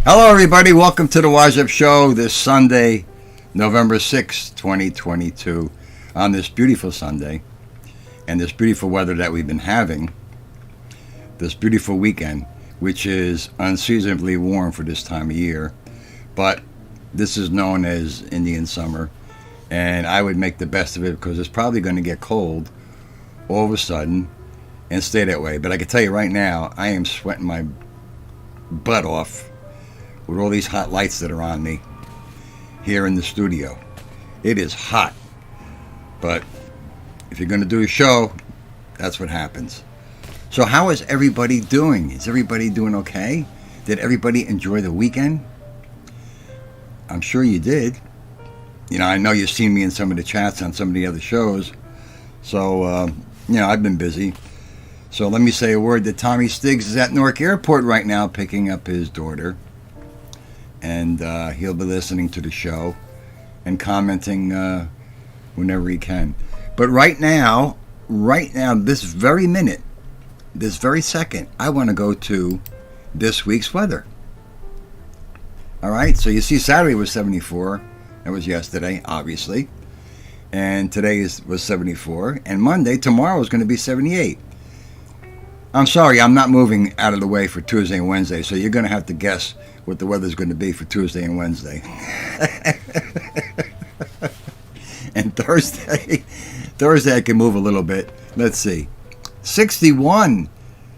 Hello everybody, welcome to the Wise Up Show this Sunday, November 6, 2022. On this beautiful Sunday, and this beautiful weather that we've been having, this beautiful weekend, which is unseasonably warm for this time of year, but this is known as Indian summer, and I would make the best of it because it's probably going to get cold all of a sudden and stay that way. But I can tell you right now, I am sweating my butt off with all these hot lights that are on me here in the studio. It is hot, but if you're going to do a show, that's what happens. So how is everybody doing? Is everybody doing okay? Did everybody enjoy the weekend? I'm sure you did. You know, I know you've seen me in some of the chats on some of the other shows. So, I've been busy. So let me say a word that Tommy Stiggs is at Newark Airport right now picking up his daughter. And he'll be listening to the show and commenting whenever he can. But right now, this very minute, this very second, I want to go to this week's weather. All right, so you see Saturday was 74. That was yesterday, obviously. And today was 74. And tomorrow is going to be 78. I'm sorry, I'm not moving out of the way for Tuesday and Wednesday, so you're going to have to guess what the weather's going to be for Tuesday and Wednesday. And Thursday I can move a little bit. Let's see. 61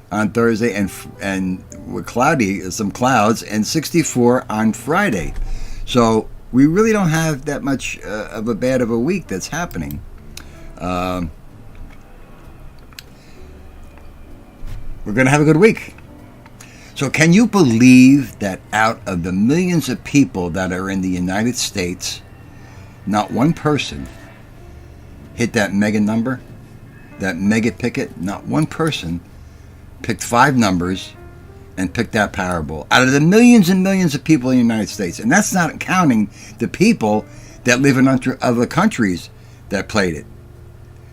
on Thursday and with some clouds, and 64 on Friday. So we really don't have that much of a week that's happening. We're going to have a good week. So can you believe that out of the millions of people that are in the United States, not one person hit that mega number, that mega picket? Not one person picked 5 numbers and picked that Powerball. Out of the millions and millions of people in the United States. And that's not counting the people that live in other countries that played it.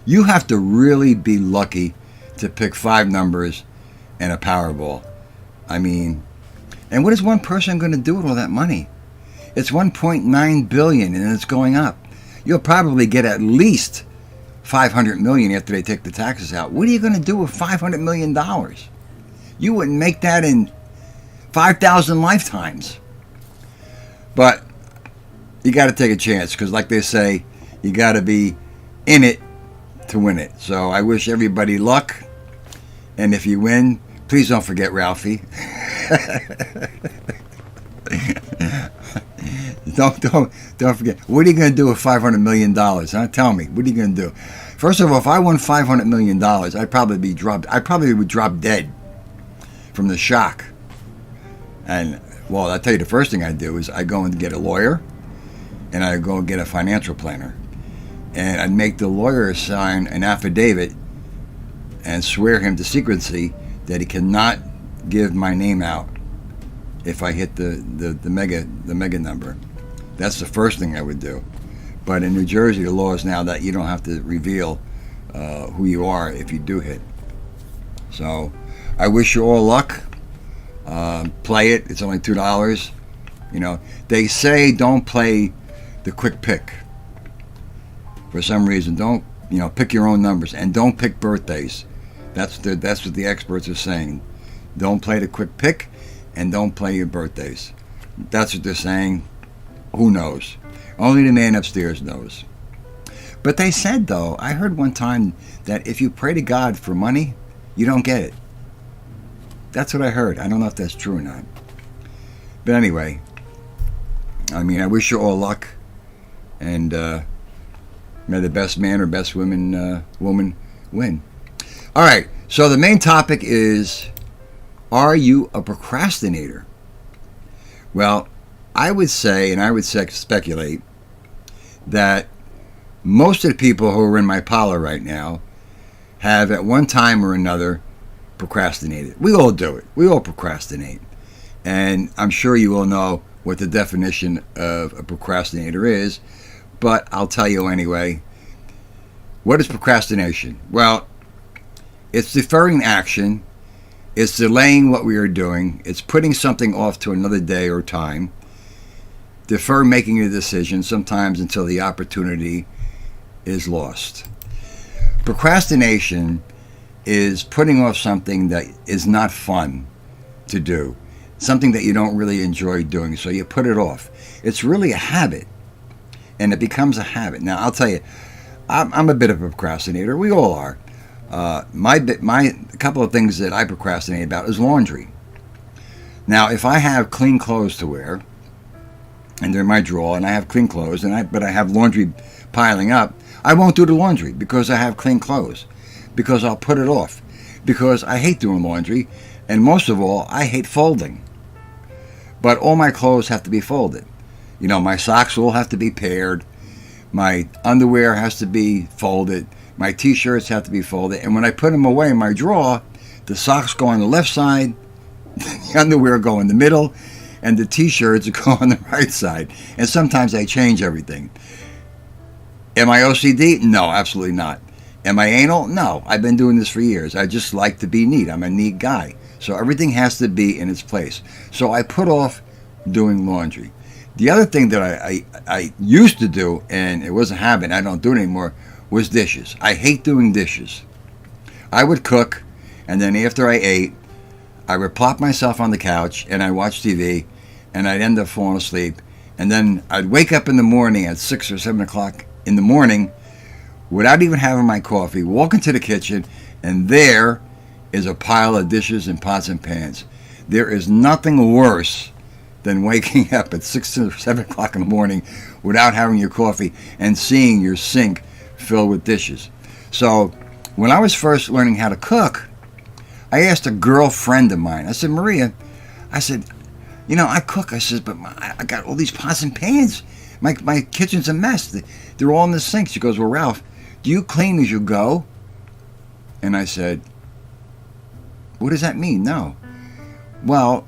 You have to really be lucky to pick 5 numbers and a Powerball. I mean, and what is one person going to do with all that money? It's $1.9 billion, and it's going up. You'll probably get at least $500 million after they take the taxes out. What are you going to do with $500 million? You wouldn't make that in 5,000 lifetimes. But you got to take a chance, because like they say, you got to be in it to win it. So I wish everybody luck, and if you win, please don't forget Ralphie. Don't forget. What are you going to do with $500 million? Huh? Tell me. What are you going to do? First of all, if I won $500 million, I'd probably would drop dead from the shock. And well, I'll tell you, the first thing I do is I go and get a lawyer, and I go and get a financial planner, and I'd make the lawyer sign an affidavit and swear him to secrecy that he cannot give my name out if I hit the mega number. That's the first thing I would do. But in New Jersey, the law is now that you don't have to reveal who you are if you do hit. So I wish you all luck. Play it. It's only $2. You know, they say don't play the quick pick. For some reason, don't pick your own numbers, and don't pick birthdays. That's what the experts are saying. Don't play the quick pick, and don't play your birthdays. That's what they're saying. Who knows? Only the man upstairs knows. But they said, though, I heard one time that if you pray to God for money, you don't get it. That's what I heard. I don't know if that's true or not. But anyway, I mean, I wish you all luck. And May the best man or best woman win. All right, so the main topic is, are you a procrastinator? Well, I would say, and I would speculate, that most of the people who are in my Parlor right now have at one time or another procrastinated. We all do it. We all procrastinate. And I'm sure you all know what the definition of a procrastinator is, but I'll tell you anyway. What is procrastination? Well, it's deferring action. It's delaying what we are doing. It's putting something off to another day or time. Defer making a decision, sometimes until the opportunity is lost. Procrastination is putting off something that is not fun to do, something that you don't really enjoy doing, so you put it off. It's really a habit, and it becomes a habit. Now, I'll tell you, I'm a bit of a procrastinator. We all are. A couple of things that I procrastinate about is laundry. Now, if I have clean clothes to wear, and they're in my drawer, and I have clean clothes, but I have laundry piling up, I won't do the laundry because I have clean clothes, because I'll put it off, because I hate doing laundry, and most of all, I hate folding. But all my clothes have to be folded. You know, my socks all have to be paired, my underwear has to be folded, my t-shirts have to be folded, and when I put them away in my drawer, the socks go on the left side, the underwear go in the middle, and the t-shirts go on the right side. And sometimes I change everything. Am I OCD? No, absolutely not. Am I anal? No, I've been doing this for years. I just like to be neat. I'm a neat guy. So everything has to be in its place. So I put off doing laundry. The other thing that I used to do, and it was a habit, I don't do it anymore, was dishes. I hate doing dishes. I would cook, and then after I ate, I would plop myself on the couch and I'd watch TV, and I'd end up falling asleep. And then I'd wake up in the morning at 6 or 7 o'clock in the morning without even having my coffee, walk into the kitchen, and there is a pile of dishes and pots and pans. There is nothing worse than waking up at 6 or 7 o'clock in the morning without having your coffee and seeing your sink filled with dishes. So when I was first learning how to cook, I asked a girlfriend of mine, I said, Maria, I said, you know, I cook. I said, but I got all these pots and pans. My kitchen's a mess. They're all in the sink. She goes, well, Ralph, do you clean as you go? And I said, what does that mean? No. Well,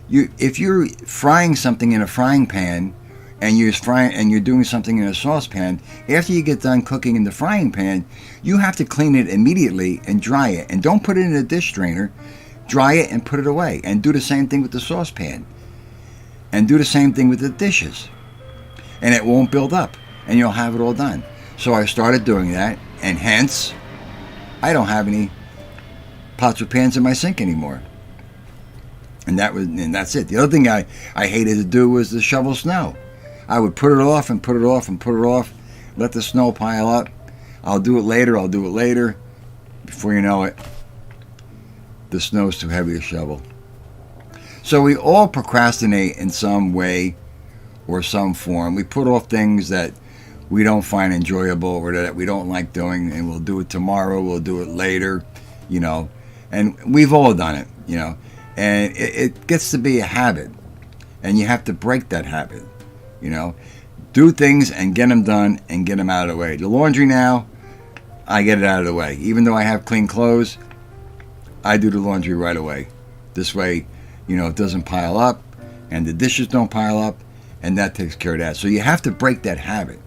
if you're frying something in a frying pan and you're doing something in a saucepan, after you get done cooking in the frying pan, you have to clean it immediately and dry it. And don't put it in a dish strainer. Dry it and put it away. And do the same thing with the saucepan. And do the same thing with the dishes. And it won't build up. And you'll have it all done. So I started doing that. And hence, I don't have any pots or pans in my sink anymore. And that's it. The other thing I hated to do was to shovel snow. I would put it off and put it off and put it off, let the snow pile up. I'll do it later. Before you know it, the snow's too heavy to shovel. So we all procrastinate in some way or some form. We put off things that we don't find enjoyable or that we don't like doing, and we'll do it tomorrow, we'll do it later, you know. And we've all done it, you know. And it gets to be a habit, and you have to break that habit, you know. Do things and get them done and get them out of the way. The laundry now, I get it out of the way. Even though I have clean clothes, I do the laundry right away. This way, you know, it doesn't pile up, and the dishes don't pile up, and that takes care of that. So you have to break that habit.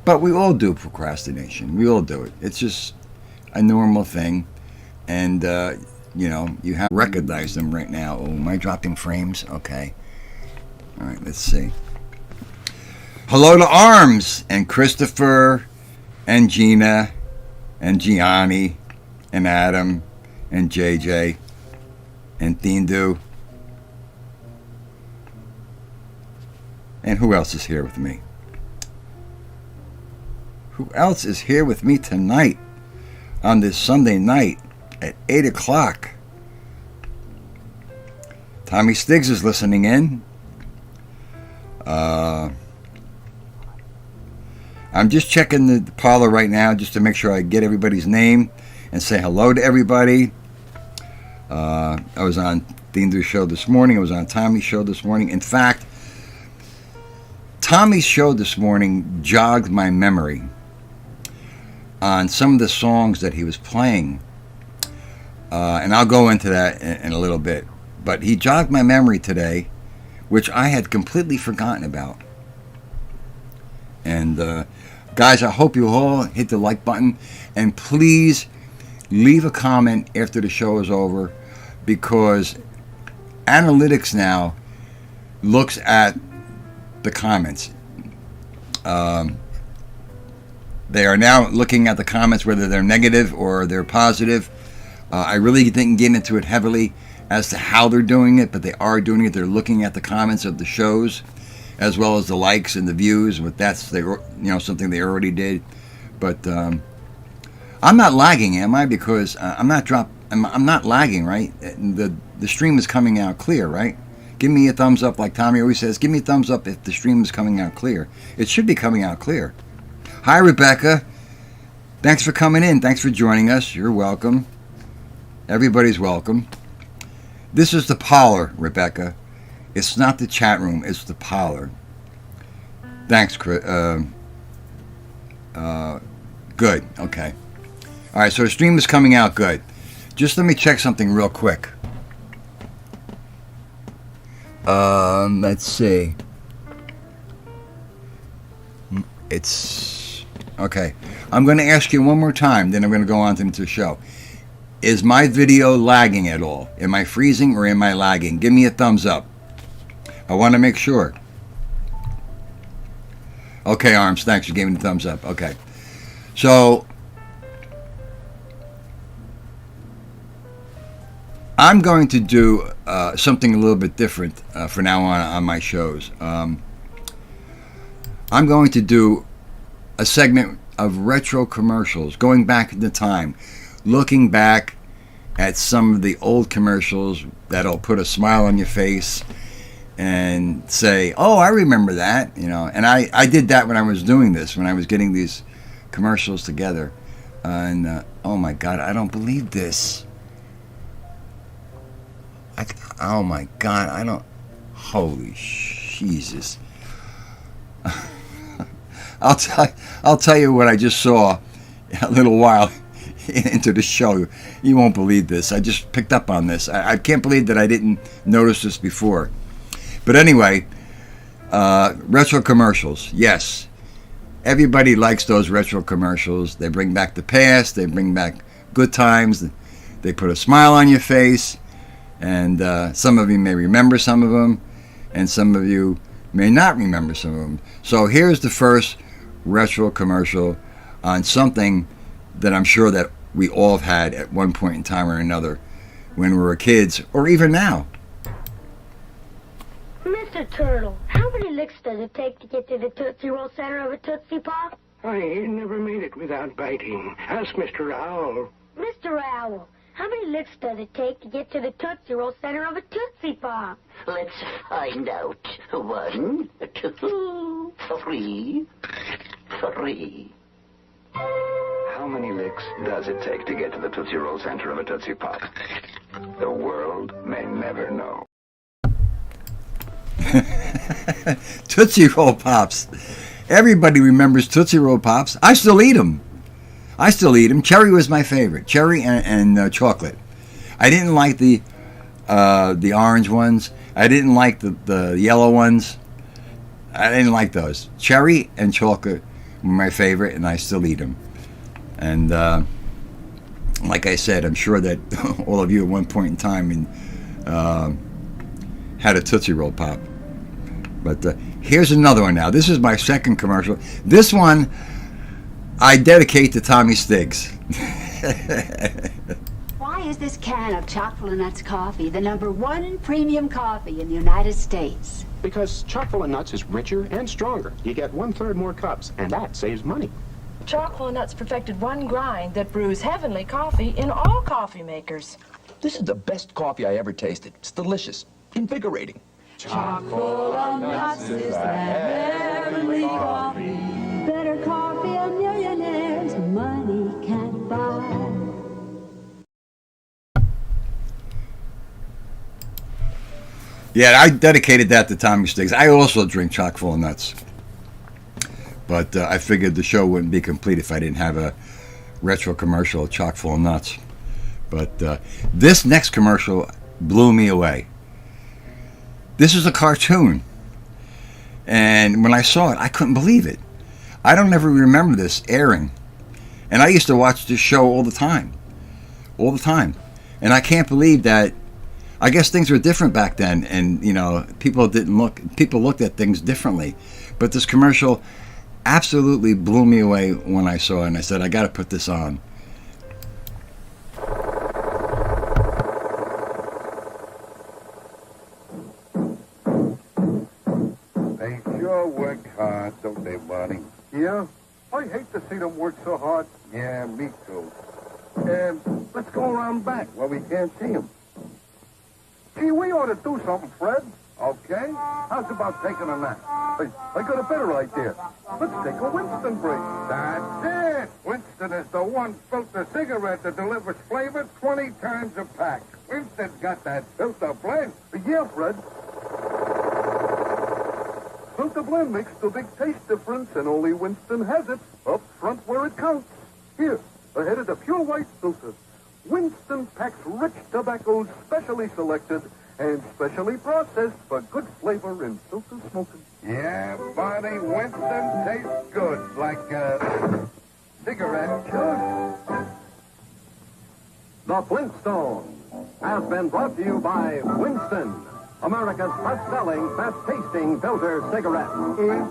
But we all do procrastination. We all do it. It's just a normal thing, and you know, you have to recognize them right now. Oh, am I dropping frames? Okay. All right, let's see. Hello to Arms and Christopher and Gina and Gianni and Adam and JJ and Thindu. And who else is here with me? Who else is here with me tonight on this Sunday night at 8 o'clock? Tommy Stiggs is listening in. I'm just checking the parlor right now just to make sure I get everybody's name and say hello to everybody. I was on Dean's show this morning. I was on Tommy's show this morning. In fact, Tommy's show this morning jogged my memory on some of the songs that he was playing. And I'll go into that in a little bit. But he jogged my memory today, which I had completely forgotten about. And guys, I hope you all hit the like button. And please leave a comment after the show is over, because analytics now looks at the comments. They are now looking at the comments, whether they're negative or they're positive. I really didn't get into it heavily as to how they're doing it, but they are doing it. They're looking at the comments of the shows, as well as the likes and the views. But that's something they already did. But I'm not lagging, am I? Because I'm not lagging, right? The stream is coming out clear, right? Give me a thumbs up, like Tommy always says. Give me a thumbs up if the stream is coming out clear. It should be coming out clear. Hi, Rebecca. Thanks for coming in. Thanks for joining us. You're welcome. Everybody's welcome. This is the Parlor, Rebecca. It's not the chat room. It's the Parlor. Thanks, Chris. Good. Okay. All right, so the stream is coming out good. Just let me check something real quick. Let's see. It's okay. I'm going to ask you one more time, then I'm going to go on to the show. Is my video lagging at all? Am I freezing or am I lagging? Give me a thumbs up. I want to make sure. Okay, Arms, thanks. You gave me the thumbs up. Okay. So I'm going to do something a little bit different for now on my shows. I'm going to do a segment of retro commercials, going back in the time, looking back at some of the old commercials that'll put a smile on your face and say, oh, I remember that, And I did that when I was doing this, when I was getting these commercials together. And oh my God, I don't believe this. Oh my God, I don't. Holy Jesus! I'll tell you what I just saw a little while into the show. You won't believe this. I just picked up on this. I can't believe that I didn't notice this before. But anyway, retro commercials. Yes, everybody likes those retro commercials. They bring back the past. They bring back good times. They put a smile on your face. And some of you may remember some of them, and some of you may not remember some of them. So here's the first retro commercial on something that I'm sure that we all have had at one point in time or another when we were kids, or even now. Mr. Turtle, how many licks does it take to get to the Tootsie Roll center of a Tootsie Pop? I never made it without biting. Ask Mr. Owl. Mr. Owl, how many licks does it take to get to the Tootsie Roll center of a Tootsie Pop? Let's find out. 1, 2, 3, 3. How many licks does it take to get to the Tootsie Roll center of a Tootsie Pop? The world may never know. Tootsie Roll Pops. Everybody remembers Tootsie Roll Pops. I still eat them. Cherry was my favorite. Cherry and chocolate. I didn't like the orange ones. I didn't like the yellow ones. I didn't like those. Cherry and chocolate were my favorite, and I still eat them. And like I said, I'm sure that all of you at one point in time had a Tootsie Roll Pop. But here's another one now. This is my second commercial. This one I dedicate to Tommy Stiggs. Why is this can of Chocolate Nuts coffee the #1 premium coffee in the United States? Because Chocolate Nuts is richer and stronger. You get 1/3 more cups, and that saves money. Chocolate Nuts perfected one grind that brews heavenly coffee in all coffee makers. This is the best coffee I ever tasted. It's delicious, invigorating. Chocolate Nuts is that heavenly coffee. Better coffee Yeah, I dedicated that to Tommy Sticks. I also drink chock full of nuts. But I figured the show wouldn't be complete if I didn't have a retro commercial of chock full of nuts. But this next commercial blew me away. This is a cartoon. And when I saw it, I couldn't believe it. I don't ever remember this airing. And I used to watch this show all the time. All the time. And I can't believe that. I guess things were different back then, and people looked at things differently. But this commercial absolutely blew me away when I saw it, and I said, I got to put this on. They sure work hard, don't they, Bonnie? Yeah? I hate to see them work so hard. Yeah, me too. Let's go around back where we can't see them. Gee, we ought to do something, Fred. Okay. How's about taking a nap? Hey, I got a better idea. Let's take a Winston break. That's it. Winston is the one filter cigarette that delivers flavor 20 times a pack. Winston's got that filter blend. Yeah, Fred. Filter blend makes the big taste difference, and only Winston has it up front where it counts. Here, ahead of the pure white filter. Winston packs rich tobaccos specially selected and specially processed for good flavor in filter smoking. Yeah, Bonnie, Winston tastes good, like a cigarette should. The Flintstones has been brought to you by Winston, America's best-selling, best-tasting filter cigarette. Winston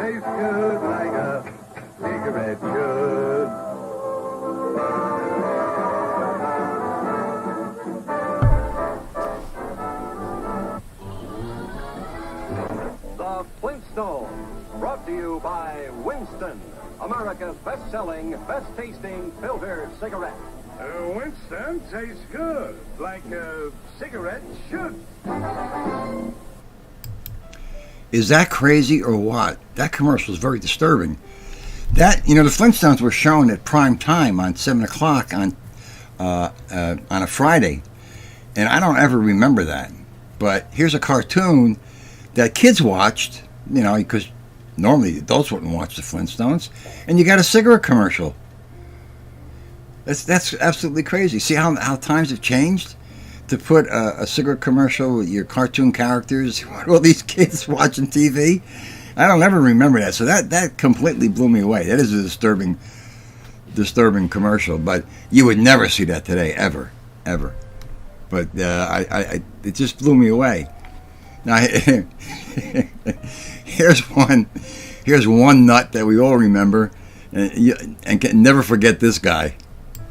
tastes good like a cigarette should. The Flintstones, brought to you by Winston, America's best-selling, best-tasting filter cigarette. Winston tastes good, like a cigarette should. Is that crazy or what? That commercial is very disturbing. That, the Flintstones were shown at prime time on 7 o'clock on a Friday. And I don't ever remember that. But here's a cartoon that kids watched, because normally adults wouldn't watch the Flintstones. And you got a cigarette commercial. That's absolutely crazy. See how times have changed? To put a cigarette commercial with your cartoon characters, all these kids watching TV. I don't ever remember that. So that completely blew me away. That is a disturbing commercial. But you would never see that today, ever. But it just blew me away. Now, here's one nut that we all remember, and can never forget this guy.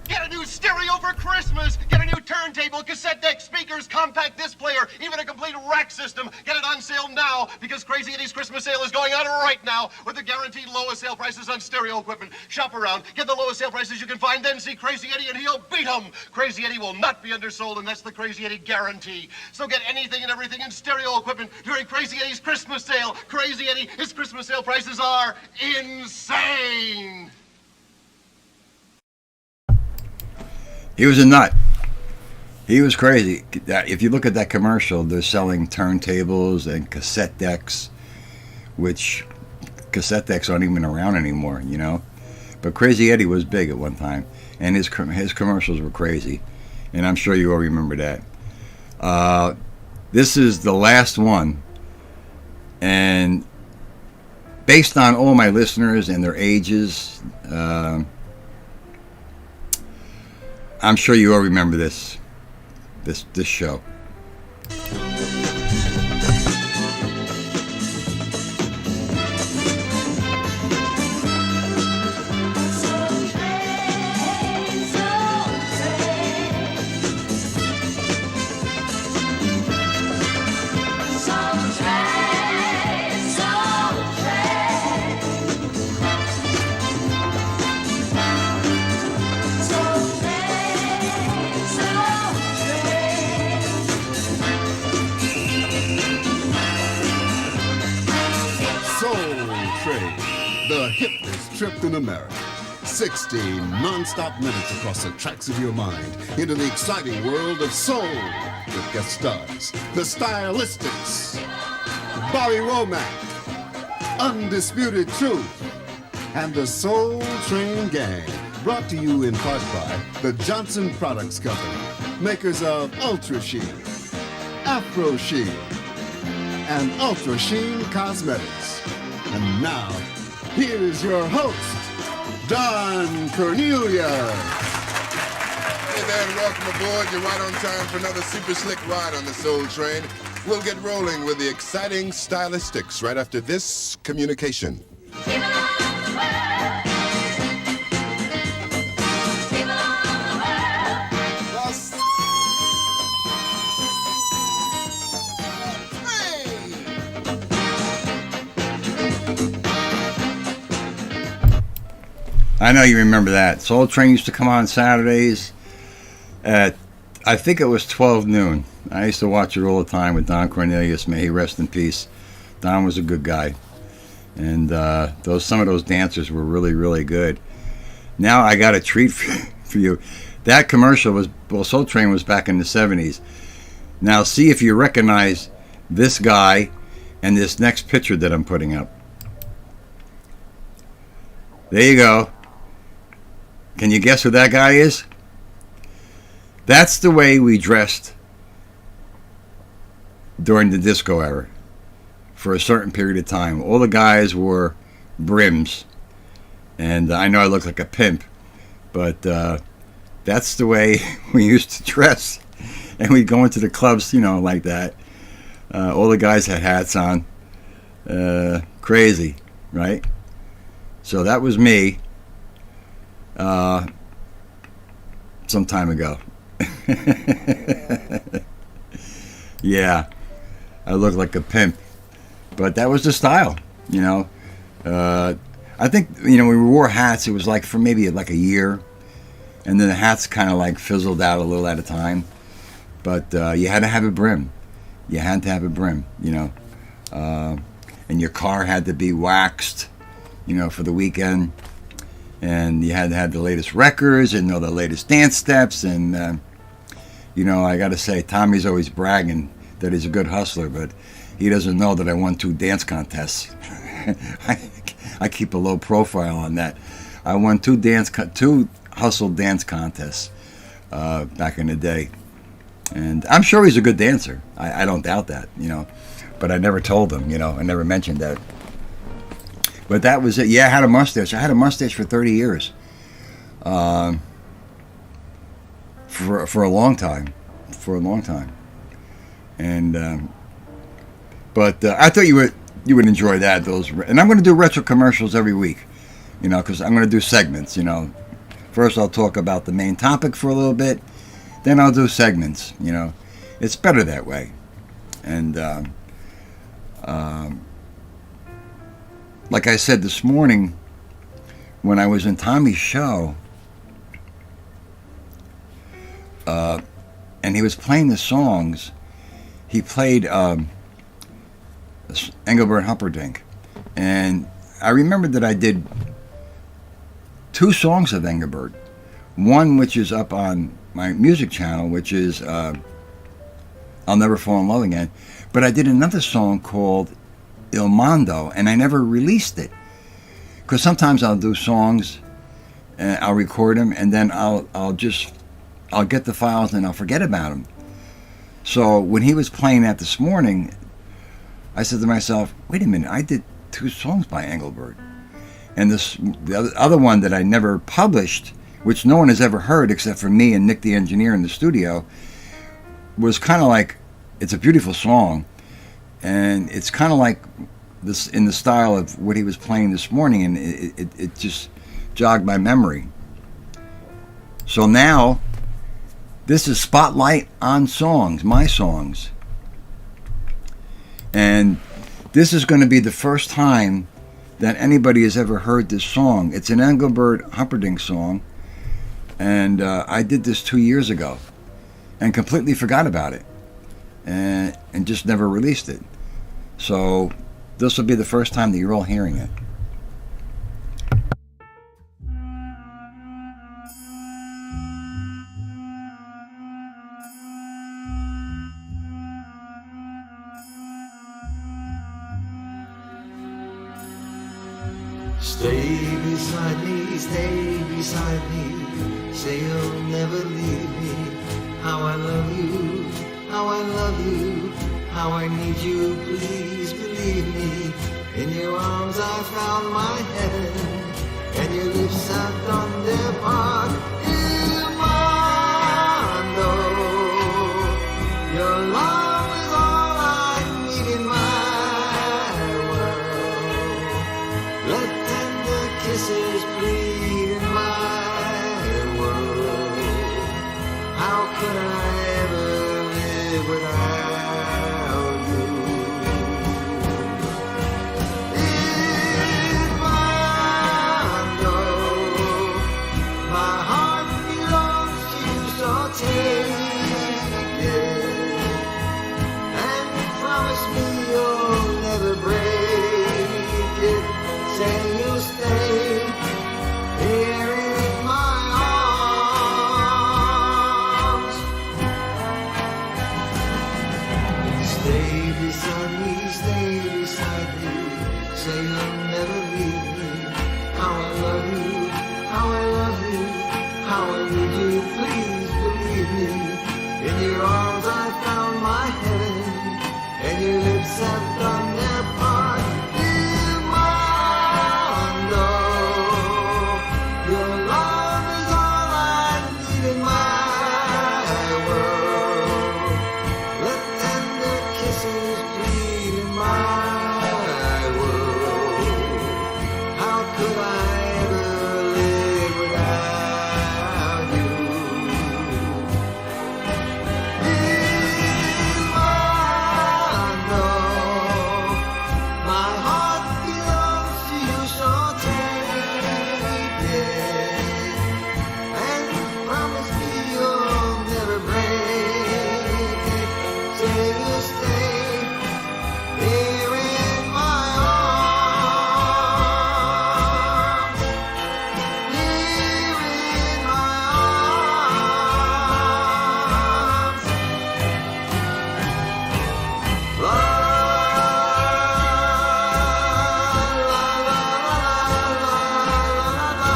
Get a new stereo for Christmas! Get a new turntable, cassette deck, speakers, compact disc player, even a complete rack system. Get it on sale now, because Crazy Eddie's Christmas sale is going on right now with the guaranteed lowest sale prices on stereo equipment. Shop around, get the lowest sale prices you can find, then see Crazy Eddie and he'll beat them. Crazy Eddie will not be undersold, and that's the Crazy Eddie guarantee. So get anything and everything in stereo equipment during Crazy Eddie's Christmas sale. Crazy Eddie, his Christmas sale prices are insane. He was a nut. He was crazy. If you look at that commercial, they're selling turntables and cassette decks, which cassette decks aren't even around anymore, But Crazy Eddie was big at one time, and his commercials were crazy, and I'm sure you all remember that. This is the last one, and based on all my listeners and their ages, I'm sure you all remember this show. The hippest trip in America. 60 non-stop minutes across the tracks of your mind into the exciting world of soul with guest stars, the Stylistics, Bobby Womack, Undisputed Truth, and the Soul Train Gang, brought to you in part by the Johnson Products Company, makers of Ultra Sheen, Afro Sheen, and Ultra Sheen Cosmetics. And now, here is your host, Don Cornelius. Hey there, and welcome aboard. You're right on time for another super slick ride on the Soul Train. We'll get rolling with the exciting Stylistics right after this communication. I know you remember that. Soul Train used to come on Saturdays at, I think it was 12 noon. I used to watch it all the time with Don Cornelius. May he rest in peace. Don was a good guy. And some of those dancers were really, really good. Now I got a treat for you. That commercial was, well, Soul Train was back in the 70s. Now see if you recognize this guy and this next picture that I'm putting up. There you go. Can you guess who that guy is? That's the way we dressed during the disco era for a certain period of time. All the guys wore brims. And I know I look like a pimp, but that's the way we used to dress. And we'd go into the clubs, like that. All the guys had hats on. Crazy, right? So that was me some time ago. Yeah, I look like a pimp, but that was the style, I think, when we wore hats, it was like for maybe like a year, and then the hats kind of like fizzled out a little at a time, but you had to have a brim. You had to have a brim, and your car had to be waxed, for the weekend, and you had to have the latest records and know the latest dance steps, and I gotta say, Tommy's always bragging that he's a good hustler, but he doesn't know that I won 2 dance contests. I keep a low profile on that. I won 2 hustle dance contests back in the day, and I'm sure he's a good dancer. I don't doubt that, but I never told him, I never mentioned that. But that was it. Yeah, I had a mustache. I had a mustache for 30 years. For a long time. And but I thought you would enjoy that. And I'm going to do retro commercials every week. Because I'm going to do segments. First I'll talk about the main topic for a little bit. Then I'll do segments. It's better that way. And like I said this morning, when I was in Tommy's show, and he was playing the songs, he played Engelbert Humperdinck. And I remember that I did 2 songs of Engelbert. One which is up on my music channel, which is I'll Never Fall in Love Again. But I did another song called Il Mondo, and I never released it, because sometimes I'll do songs and I'll record them, and then I'll get the files and I'll forget about them. So when he was playing that this morning, I said to myself, wait a minute, I did 2 songs by Engelbert, and the other one that I never published, which no one has ever heard except for me and Nick the engineer in the studio, was kind of like, it's a beautiful song. And it's kind of like this in the style of what he was playing this morning, and it just jogged my memory. So now, this is Spotlight on Songs, my songs. And this is going to be the first time that anybody has ever heard this song. It's an Engelbert Humperdinck song, and I did this 2 years ago, and completely forgot about it, and just never released it. So this will be the first time that you're all hearing it. Stay beside me, say you'll never leave me. How I love you, how I love you, how I need you, please believe me. In your arms I found my heaven, and your lips have done their part. Il mondo, your love is all I need in my world. Let tender kisses plead in my world. How could I ever live without you? If I know my heart belongs to you, so take it and promise me you'll never break it. Say you'll stay here in my arms. Stay beside me, say you'll never leave me. How I love you, how I love you, how I need you, please believe me. In your arms I found my heaven, and your lips have done their part. Il mondo, your love is all I need in my world. Let tender kisses plead in my world. How could I ever live without you? Il mondo, my heart belongs to you, so take it and promise me you'll never break it. Say you'll stay here in my arms, here in my arms. La, la, la, la, la, la, la.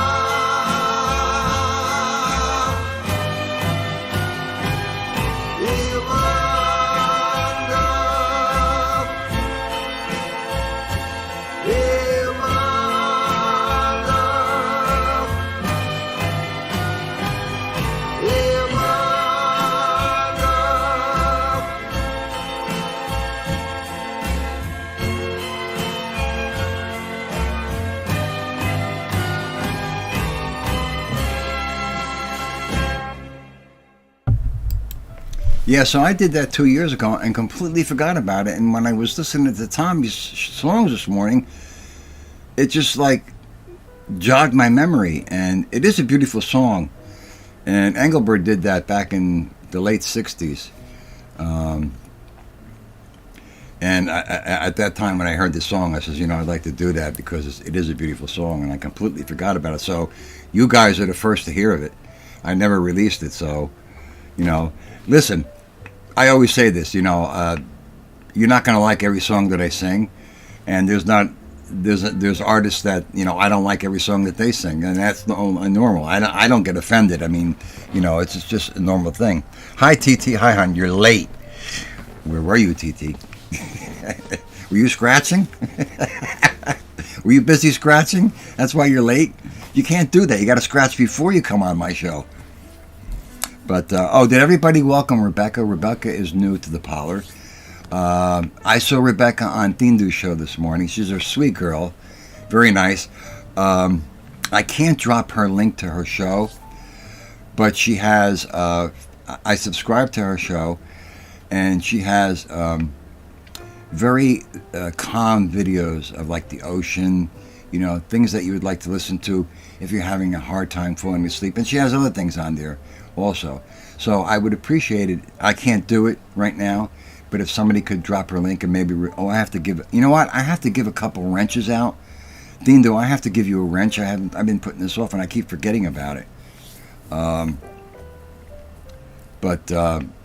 Il mondo, il mondo, il mondo. Yeah, so I did that 2 years ago and completely forgot about it. And when I was listening to Tommy's songs this morning, it just like jogged my memory. And it is a beautiful song. And Engelbert did that back in the late 60s. And at that time when I heard the song, I says, you know, I'd like to do that because it is a beautiful song. And I completely forgot about it. So you guys are the first to hear of it. I never released it. So, you know, listen, I always say this, you know, you're not going to like every song that I sing. And there's artists that, you know, I don't like every song that they sing. And that's normal. I don't get offended. I mean, you know, it's just a normal thing. Hi, TT. Hi, hon. You're late. Where were you, TT? Were you scratching? Were you busy scratching? That's why you're late? You can't do that. You got to scratch before you come on my show. But, did everybody welcome Rebecca? Rebecca is new to the Parlor. I saw Rebecca on Thindu's show this morning. She's a sweet girl. Very nice. I can't drop her link to her show, but she has, I subscribe to her show, and she has very calm videos of like the ocean, you know, things that you would like to listen to if you're having a hard time falling asleep. And she has other things on there also. So I would appreciate it. I can't do it right now, but if somebody could drop her link and maybe, I have to give, you know what? I have to give a couple wrenches out. Thindu, I have to give you a wrench. I've been putting this off and I keep forgetting about it. But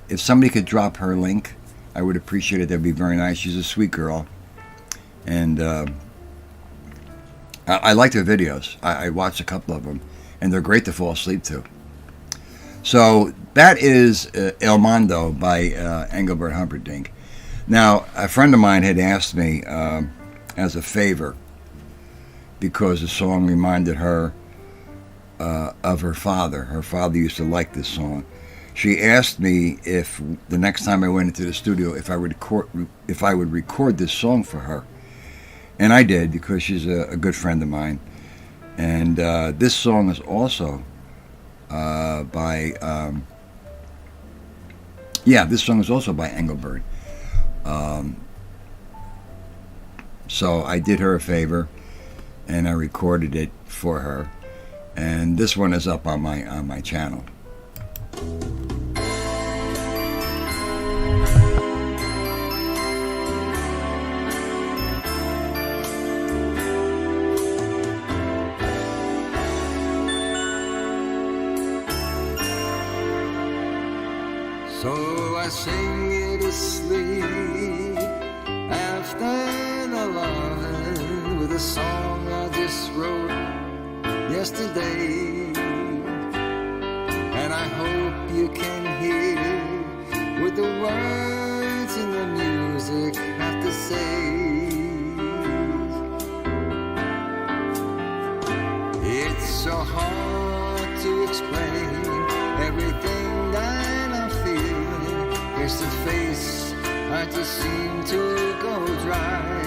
if somebody could drop her link, I would appreciate it. That'd be very nice. She's a sweet girl. And I like their videos. I watched a couple of them, and they're great to fall asleep to. So that is El Mondo by Engelbert Humperdinck. Now, a friend of mine had asked me as a favor, because the song reminded her of her father. Her father used to like this song. She asked me if the next time I went into the studio, if I would record this song for her. And I did, because she's a good friend of mine. And this song is also by Engelbert. So I did her a favor, and I recorded it for her. And this one is up on my channel. So I sing you to sleep after the loving with a song I just wrote yesterday. And I hope you can hear what the words and the music have to say. It's so hard to explain everything that I'm feeling. Face to face, I just seem to go dry.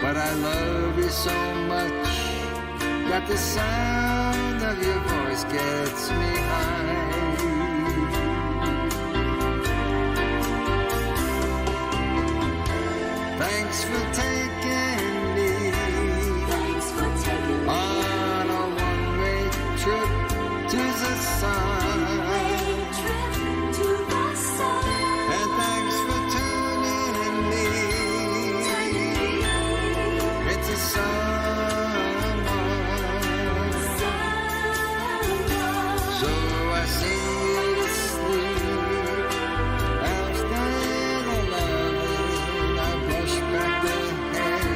But I love you so much that the sound of your voice gets me high. Thanks for taking me on a one-way trip to the sun. And thanks for turning me into someone. So I sing you to sleep after the loving. I brush back the hair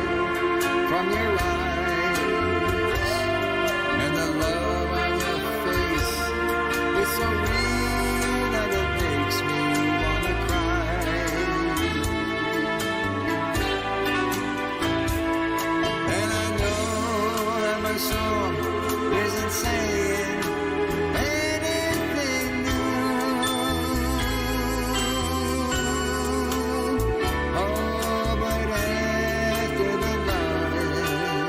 from your eyes, and the love on your face is so real that it makes me wanna cry. And I know that my song isn't saying anything new. Oh, but after the loving,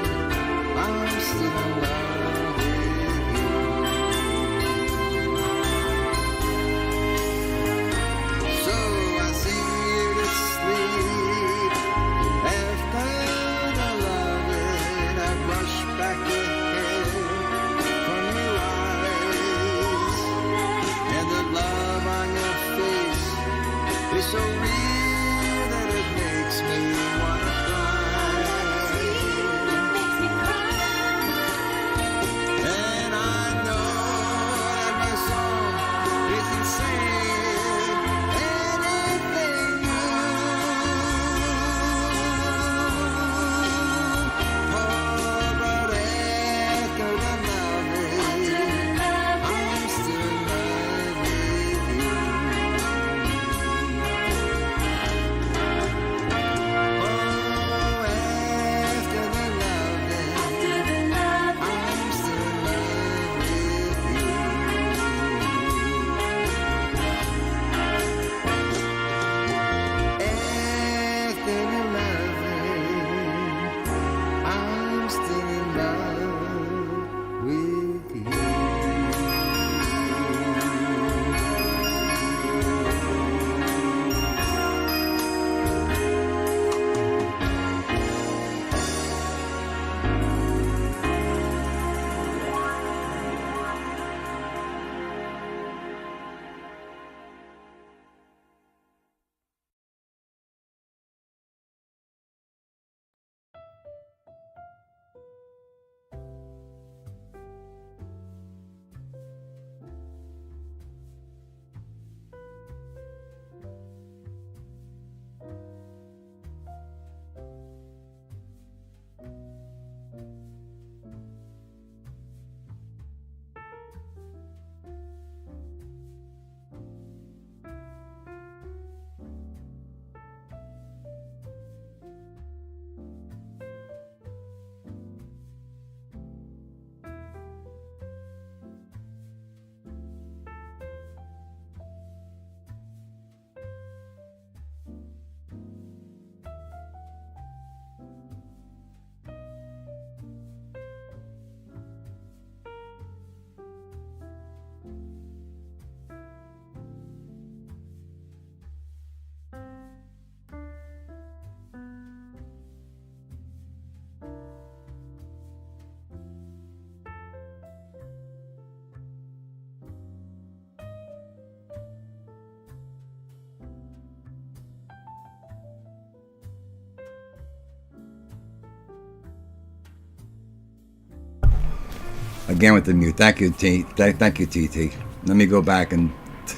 again with the mute. Thank you, Thank you, TT. Let me go back and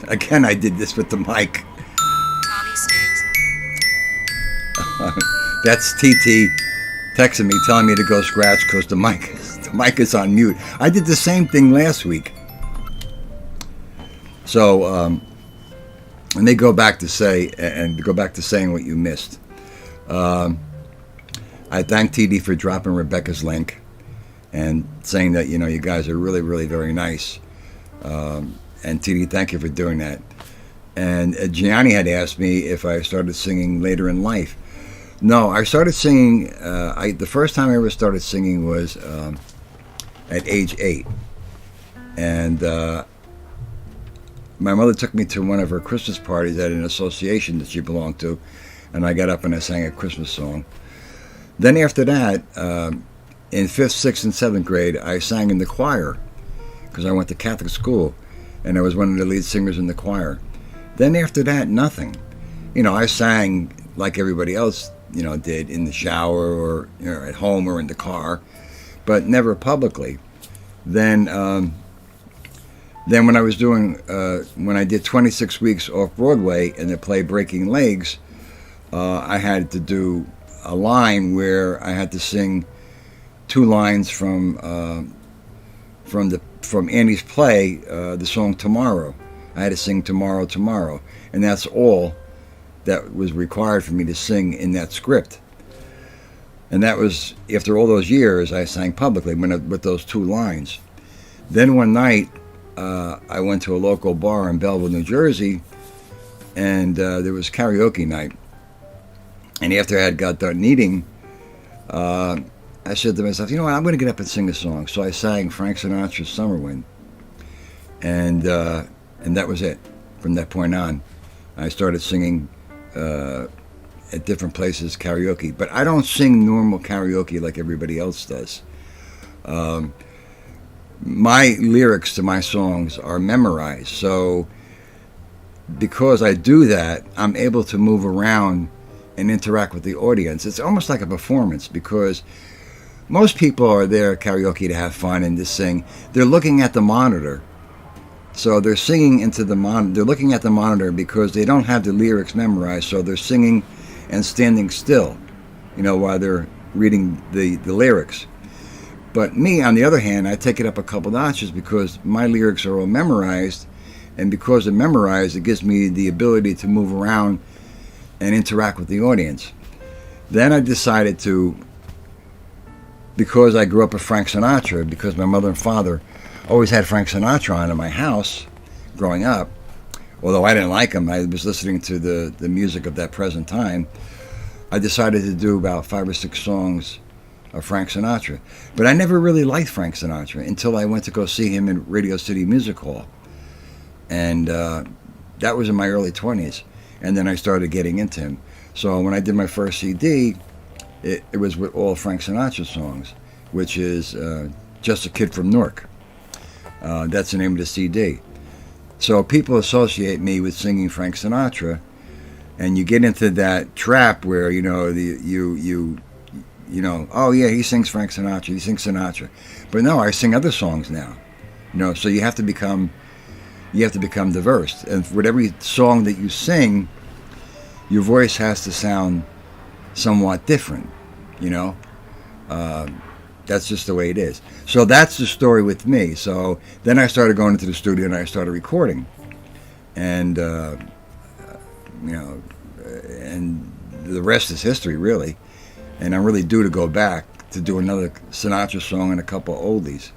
again. I did this with the mic. That's TT texting me, telling me to go scratch because the mic is on mute. I did the same thing last week. So let me go back to saying what you missed. I thank TD for dropping Rebecca's link and saying that, you guys are really, really very nice. And TD, thank you for doing that. And Gianni had asked me if I started singing later in life. No, I started singing, the first time I ever started singing was at age 8. And my mother took me to one of her Christmas parties at an association that she belonged to, and I got up and I sang a Christmas song. Then after that, in 5th, 6th, and 7th grade, I sang in the choir because I went to Catholic school, and I was one of the lead singers in the choir. Then after that, nothing. I sang like everybody else, did in the shower or at home or in the car, but never publicly. Then when I was doing, when I did 26 weeks off Broadway in the play Breaking Legs, I had to do a line where I had to sing 2 lines from Annie's play, the song Tomorrow. I had to sing Tomorrow, Tomorrow, and that's all that was required for me to sing in that script. And that was, after all those years, I sang publicly with those 2 lines. Then one night, I went to a local bar in Belleville, New Jersey, and there was karaoke night. And after I had got done eating, I said to myself, I'm going to get up and sing a song. So I sang Frank Sinatra's Summer Wind. And that was it. From that point on, I started singing at different places, karaoke. But I don't sing normal karaoke like everybody else does. My lyrics to my songs are memorized. So because I do that, I'm able to move around and interact with the audience. It's almost like a performance because most people are there at karaoke to have fun and to sing. They're looking at the monitor. So they're singing into the monitor. They're looking at the monitor because they don't have the lyrics memorized. So they're singing and standing still, while they're reading the lyrics. But me, on the other hand, I take it up a couple notches because my lyrics are all memorized. And because they're memorized, it gives me the ability to move around and interact with the audience. Then I decided to, because I grew up with Frank Sinatra, because my mother and father always had Frank Sinatra on in my house growing up, although I didn't like him, I was listening to the music of that present time, I decided to do about 5 or 6 songs of Frank Sinatra. But I never really liked Frank Sinatra until I went to go see him in Radio City Music Hall. And that was in my early 20s. And then I started getting into him. So when I did my first CD, it was with all Frank Sinatra songs, which is Just a Kid from Newark. That's the name of the CD. So people associate me with singing Frank Sinatra, and you get into that trap where oh yeah, he sings Frank Sinatra, he sings Sinatra, but no, I sing other songs now. So you have to become diverse, and with every song that you sing, your voice has to sound somewhat different. That's just the way it is. So that's the story with me. So then I started going into the studio and I started recording, and and the rest is history, really. And I'm really due to go back to do another Sinatra song and a couple of oldies.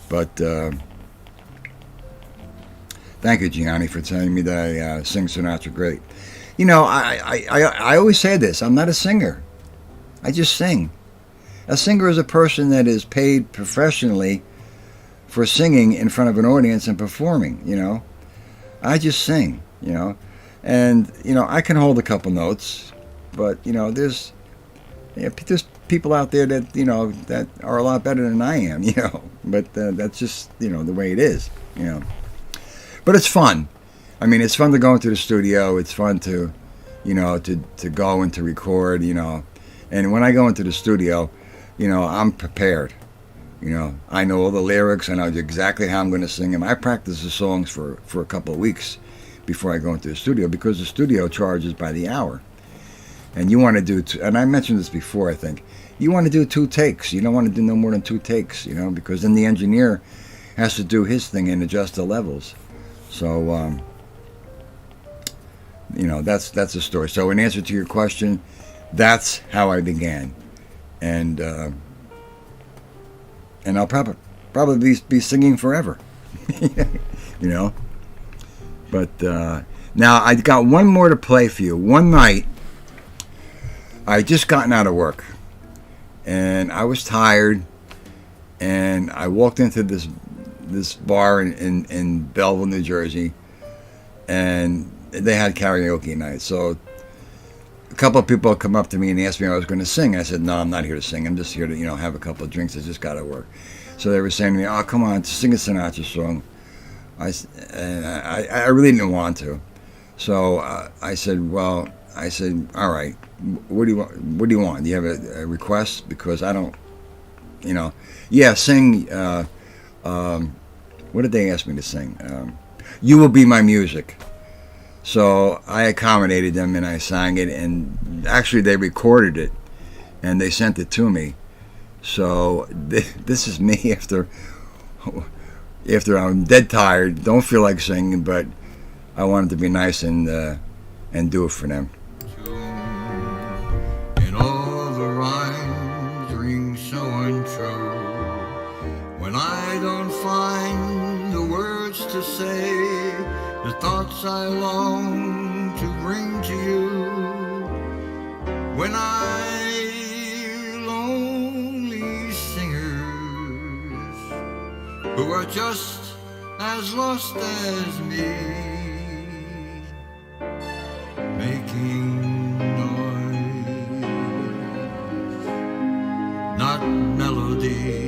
But thank you, Gianni, for telling me that I sing Sinatra great. I always say this: I'm not a singer. I just sing. A singer is a person that is paid professionally for singing in front of an audience and performing, I just sing, and, I can hold a couple notes, but, there's people out there that, that are a lot better than I am, but that's just, the way it is, But it's fun. I mean, it's fun to go into the studio. It's fun to, to go and to record, and when I go into the studio, I'm prepared. You know, I know all the lyrics. I know exactly how I'm going to sing them. I practice the songs for a couple of weeks before I go into the studio, because the studio charges by the hour. And you want to do, and I mentioned this before, I think, you want to do 2 takes. You don't want to do no more than 2 takes, you know, because then the engineer has to do his thing and adjust the levels. So, you know, that's the story. So in answer to your question, that's how I began. And I'll probably be singing forever, you know. But now I got one more to play for you. One night, I just gotten out of work, and I was tired, and I walked into this bar in Belleville, New Jersey, and they had karaoke night. So a couple of people come up to me and asked me if I was going to sing. I said, no, I'm not here to sing. I'm just here to, you know, have a couple of drinks. I just got to work. So they were saying to me, oh, come on, sing a Sinatra song. I really didn't want to. So I said, all right, what do you want? What do you want? Do you have a request? Because I don't, you know, yeah, sing, what did they ask me to sing? You Will Be My Music. So I accommodated them and I sang it, and actually they recorded it and they sent it to me. So this is me after I'm dead tired, don't feel like singing, but I wanted to be nice and do it for them. And all the rhymes ring so untrue. When I don't find the words to say, the thoughts I long to bring to you. When lonely singers who are just as lost as me, making noise, not melody.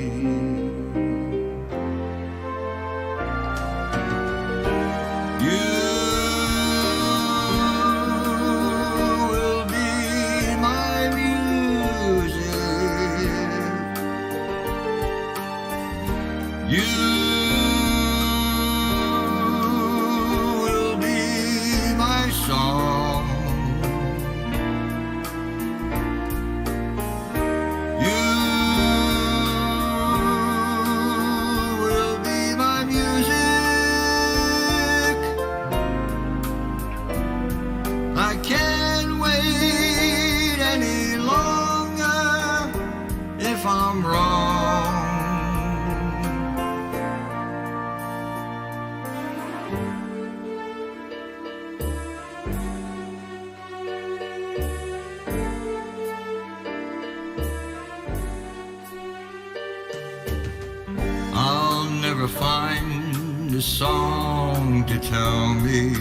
Find a song to tell me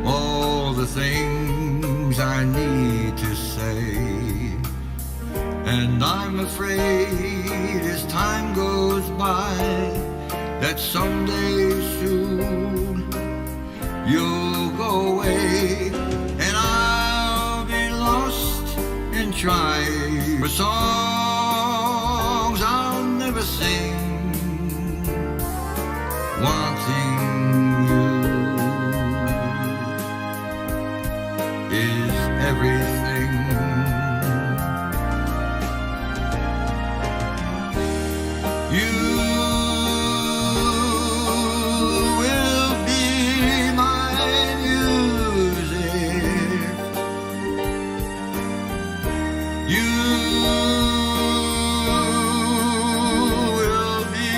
all the things I need to say, and I'm afraid as time goes by that someday soon you'll go away and I'll be lost in trying for songs I'll never sing. Wanting you is everything. You will be my music. You will be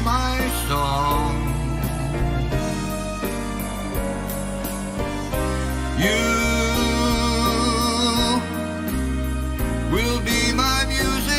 my song. You will be my music.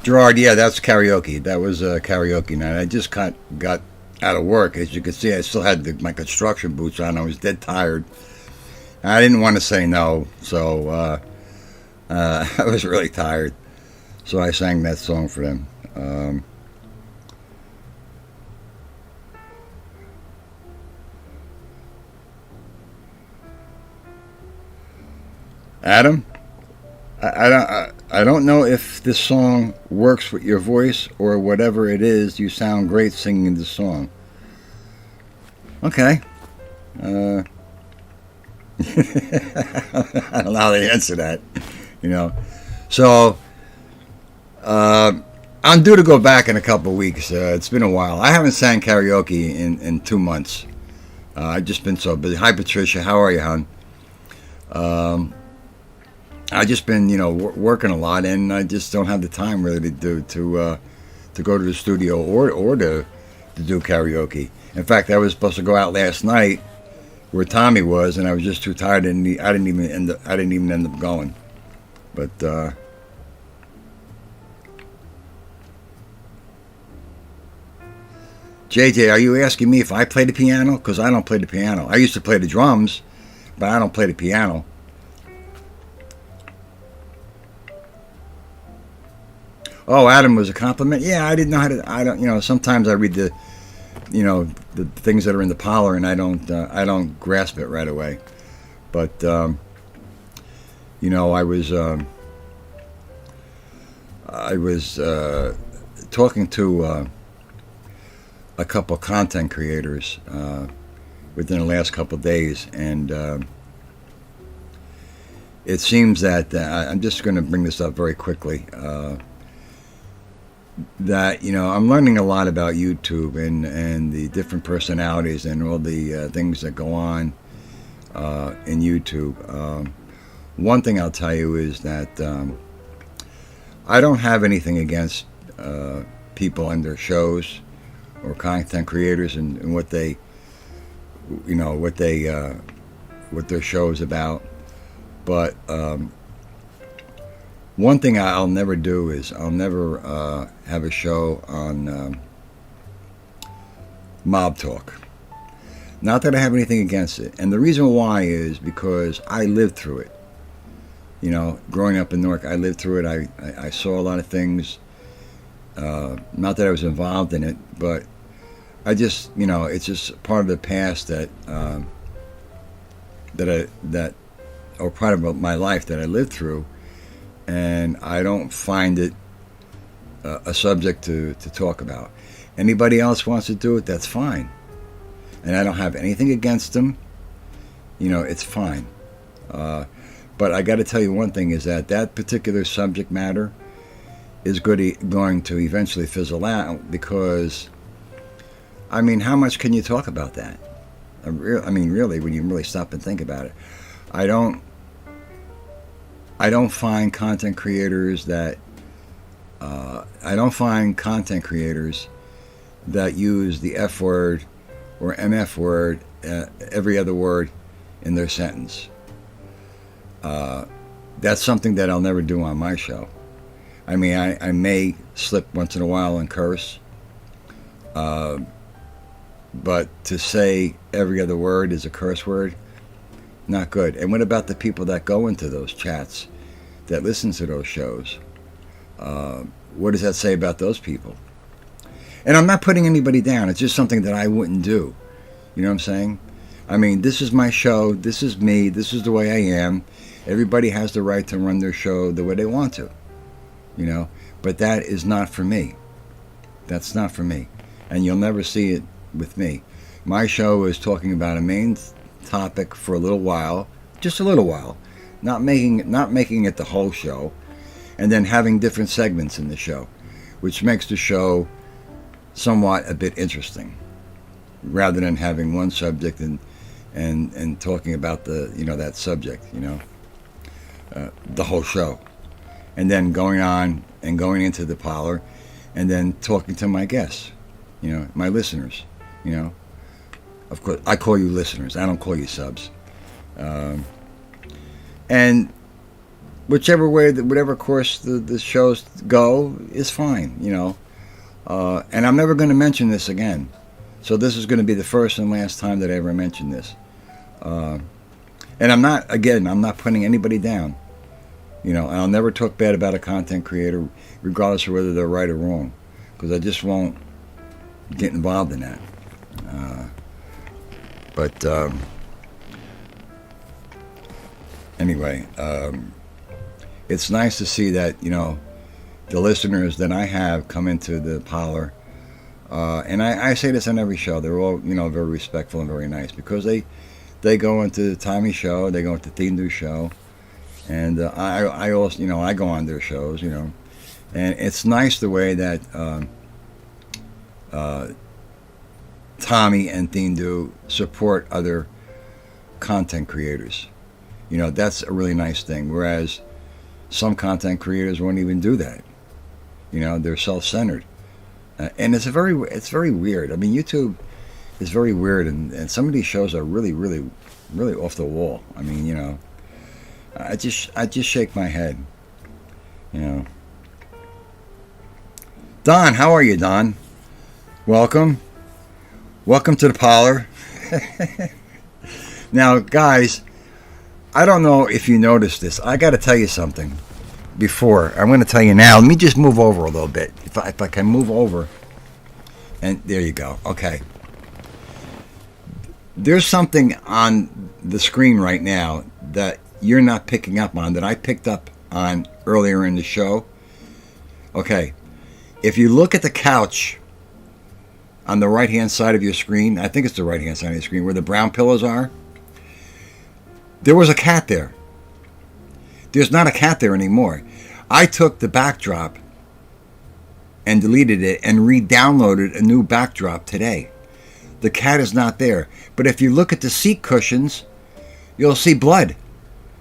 Gerard, yeah, that's karaoke. That was karaoke night. I just got out of work. As you can see, I still had my construction boots on. I was dead tired. I didn't want to say no, so I was really tired. So I sang that song for them. Adam, I don't know if this song works with your voice or whatever it is. You sound great singing the song. Okay. I don't know how to answer that, you know. So, I'm due to go back in a couple of weeks. It's been a while. I haven't sang karaoke in 2 months. I've just been so busy. Hi, Patricia. How are you, hon? I've just been, working a lot, and I just don't have the time really to go to the studio or to do karaoke. In fact, I was supposed to go out last night where Tommy was, and I was just too tired, and I didn't even end up going. But JJ, are you asking me if I play the piano? Because I don't play the piano. I used to play the drums, but I don't play the piano. Oh, Adam was a compliment. Yeah, I didn't know how to. I don't. Sometimes I read the things that are in the Parlor, and I don't grasp it right away. But I was talking to a couple content creators within the last couple of days, and it seems that I'm just going to bring this up very quickly. That I'm learning a lot about YouTube and the different personalities and all the things that go on in YouTube. One thing I'll tell you is that I don't have anything against people and their shows or content creators and what they what their show is about, but one thing I'll never do is I'll never have a show on mob talk. Not that I have anything against it. And the reason why is because I lived through it. Growing up in Newark, I lived through it. I saw a lot of things. Not that I was involved in it, but I just, it's just part of the past or part of my life that I lived through. And I don't find it a subject to talk about. Anybody else wants to do it, that's fine. And I don't have anything against them. It's fine. But I got to tell you one thing is that particular subject matter is going to eventually fizzle out because, how much can you talk about that? Really, when you really stop and think about it. I don't find content creators that use the F word or MF word, every other word in their sentence. That's something that I'll never do on my show. I may slip once in a while and curse, but to say every other word is a curse word, not good. And what about the people that go into those chats, that listen to those shows? What does that say about those people? And I'm not putting anybody down. It's just something that I wouldn't do. You know what I'm saying? This is my show. This is me. This is the way I am. Everybody has the right to run their show the way they want to. But that is not for me. That's not for me. And you'll never see it with me. My show is talking about a main topic for a little while, just a little while, not making it the whole show, and then having different segments in the show, which makes the show somewhat a bit interesting, rather than having one subject and talking about that subject, the whole show, and then going on and going into the Parlor, and then talking to my guests, my listeners, Of course, I call you listeners. I don't call you subs. And whichever way, whatever course the shows go is fine, you know. And I'm never going to mention this again. So this is going to be the first and last time that I ever mention this. And I'm not putting anybody down. You know, and I'll never talk bad about a content creator, regardless of whether they're right or wrong, because I just won't get involved in that. But anyway, it's nice to see that, you know, the listeners that I have come into the Parlor, and I say this on every show, they're all, you know, very respectful and very nice, because they go into Tommy's show, they go into Thindu's show, and I also, you know, I go on their shows, you know, and it's nice the way that Tommy and Thindu support other content creators. You know, that's a really nice thing, whereas some content creators won't even do that. You know, they're self-centered, and it's very weird. I mean, YouTube is very weird, and some of these shows are really off the wall. I mean, you know, I just shake my head. You know, Don, how are you, Don? Welcome to the Parlor. Now, guys, I don't know if you noticed this. I got to tell you something. Before, I'm going to tell you now. Let me just move over a little bit. If I can move over. And there you go. Okay. There's something on the screen right now that you're not picking up on, that I picked up on earlier in the show. Okay. If you look at the couch on the right-hand side of your screen, I think it's the right-hand side of your screen, where the brown pillows are, there was a cat there. There's not a cat there anymore. I took the backdrop and deleted it and re-downloaded a new backdrop today. The cat is not there. But if you look at the seat cushions, you'll see blood.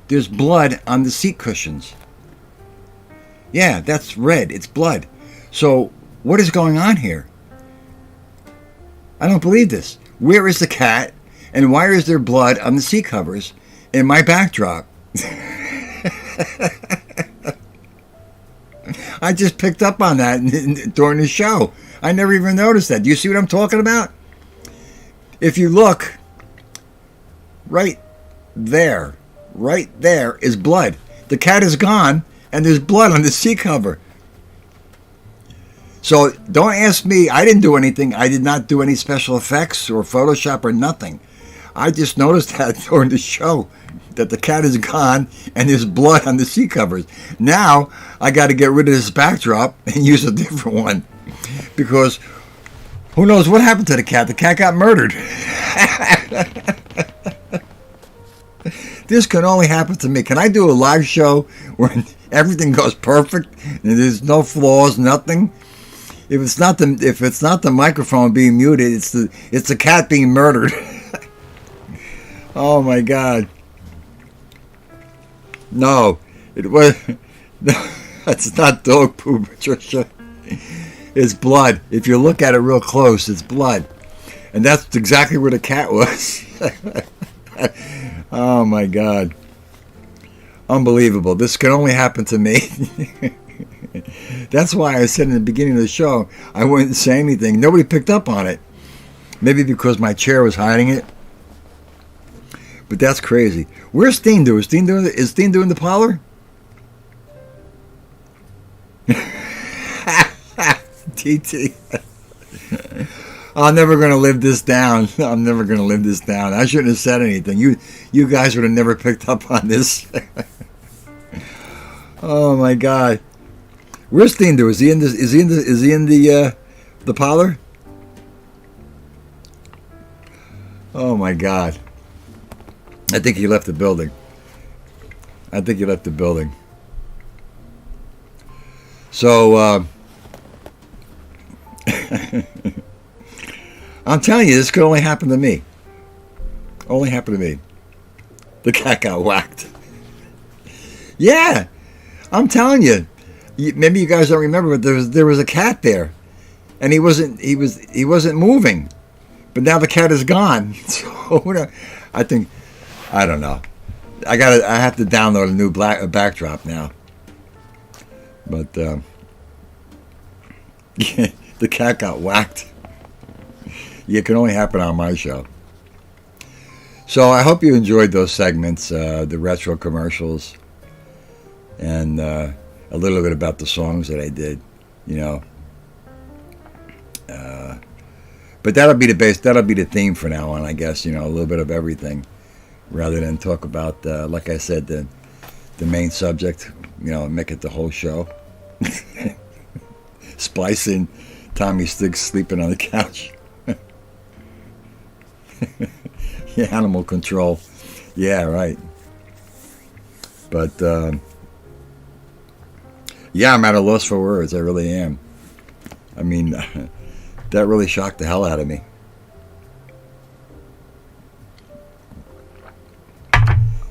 There's blood on the seat cushions. Yeah, that's red. It's blood. So what is going on here? I don't believe this. Where is the cat? And why is there blood on the seat covers in my backdrop? I just picked up on that during the show. I never even noticed that. Do you see what I'm talking about? If you look, right there is blood. The cat is gone, and there's blood on the seat cover. So don't ask me. I didn't do anything. I did not do any special effects or Photoshop or nothing. I just noticed that during the show, that the cat is gone and there's blood on the seat covers. Now I got to get rid of this backdrop and use a different one, because who knows what happened to the cat? The cat got murdered. This can only happen to me. Can I do a live show where everything goes perfect and there's no flaws, nothing? If it's not the microphone being muted, it's the cat being murdered. Oh my God. No, it was. No, that's not dog poop, Patricia. It's blood. If you look at it real close, it's blood, and that's exactly where the cat was. Oh my God, unbelievable! This can only happen to me. That's why I said in the beginning of the show I wouldn't say anything. Nobody picked up on it. Maybe because my chair was hiding it. But that's crazy. Where's Thindu? Is Thindu in the Parlor? TT. I'm never going to live this down. I'm never going to live this down. I shouldn't have said anything. You guys would have never picked up on this. Oh my God. Where's Thindu? Is he in the Parlor? Oh my God. I think he left the building. So, I'm telling you, this could only happen to me. The cat got whacked. Yeah, I'm telling you. Maybe you guys don't remember, but there was a cat there, and he wasn't moving. But now the cat is gone. So I don't know. I have to download a new backdrop now. But the cat got whacked. It can only happen on my show. So I hope you enjoyed those segments, the retro commercials, and a little bit about the songs that I did, you know. But that'll be the base. That'll be the theme for now on, I guess. You know, a little bit of everything, rather than talk about, like I said, the main subject. You know, make it the whole show. Splice in Tommy Sticks sleeping on the couch. Yeah, animal control. Yeah, right. But yeah, I'm at a loss for words. I really am. I mean, that really shocked the hell out of me.